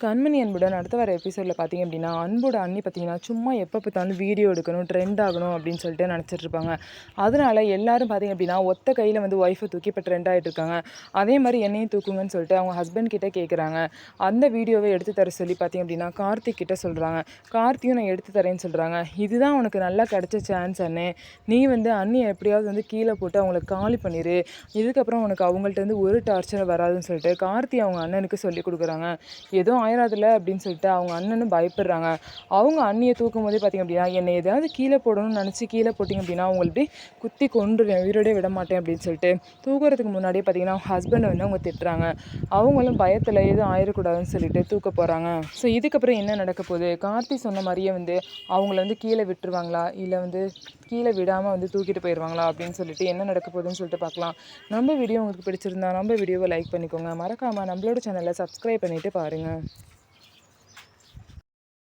கண்மணி அன்புடன் அடுத்த வர எபிசோடில் பார்த்தீங்க அப்படின்னா, அன்போட அண்ணி பார்த்தீங்கன்னா, சும்மா எப்போ பார்த்தாலும் வீடியோ எடுக்கணும், ட்ரெண்ட் ஆகணும் அப்படின்னு சொல்லிட்டு நினச்சிட்டு இருப்பாங்க. அதனால எல்லாரும் பார்த்தீங்க அப்படின்னா, ஒத்த கையில் வந்து ஒய்ஃபை தூக்கி இப்போ ட்ரெண்ட் ஆகிட்டு இருக்காங்க. அதே மாதிரி என்னையும் தூக்குங்கன்னு சொல்லிட்டு அவங்க ஹஸ்பண்ட் கிட்ட கேட்குறாங்க. அந்த வீடியோவை எடுத்து தர சொல்லி பார்த்தீங்க அப்படின்னா, கார்த்திக் கிட்ட சொல்கிறாங்க. கார்த்தியும் நான் எடுத்து தரேன்னு சொல்கிறாங்க. இதுதான் உனக்கு நல்லா கிடைச்ச சான்ஸ் அண்ணே. நீ வந்து அண்ணியை எப்படியாவது வந்து கீழே போட்டு அவங்கள காலி பண்ணிடு. இதுக்கப்புறம் உனக்கு அவங்கள்ட்ட இருந்து ஒரு டார்ச்சர் வராதுன்னு சொல்லிட்டு கார்த்தி அவங்க அண்ணனுக்கு சொல்லி கொடுக்குறாங்க. ஏதோ ஆயிராதுல அப்படின்னு சொல்லிட்டு அவங்க அண்ணனும் பயப்படுறாங்க. அவங்க அண்ணியை தூக்கும் போதே பார்த்திங்க அப்படின்னா, என்னை எதாவது கீழே போடணும்னு நினச்சி கீழே போட்டிங்க அப்படின்னா அவங்கள்ட்ட குத்தி கொண்டுருவேன், உயிரோடே விட மாட்டேன் அப்படின்னு சொல்லிட்டு தூக்குறதுக்கு முன்னாடியே பார்த்திங்கன்னா அவங்க ஹஸ்பண்டை வந்து அவங்க திட்டுறாங்க. அவங்களும் பயத்தில் எதுவும் ஆயிடக்கூடாதுன்னு சொல்லிட்டு தூக்க போகிறாங்க. ஸோ இதுக்கப்புறம் என்ன நடக்க போகுது? கார்த்தி சொன்ன மாதிரியே வந்து அவங்கள வந்து கீழே விட்டுருவாங்களா, இல்லை வந்து கீழே விடாமல் வந்து தூக்கிட்டு போயிடுவாங்களா அப்படின்னு சொல்லிட்டு என்ன நடக்க போகுதுன்னு சொல்லிட்டு பார்க்கலாம். நம்ம வீடியோ உங்களுக்கு பிடிச்சிருந்தா நம்ம வீடியோவை லைக் பண்ணிக்கோங்க. மறக்காமல் நம்மளோட சேனலை சப்ஸ்கிரைப் பண்ணிவிட்டு பாருங்கள்.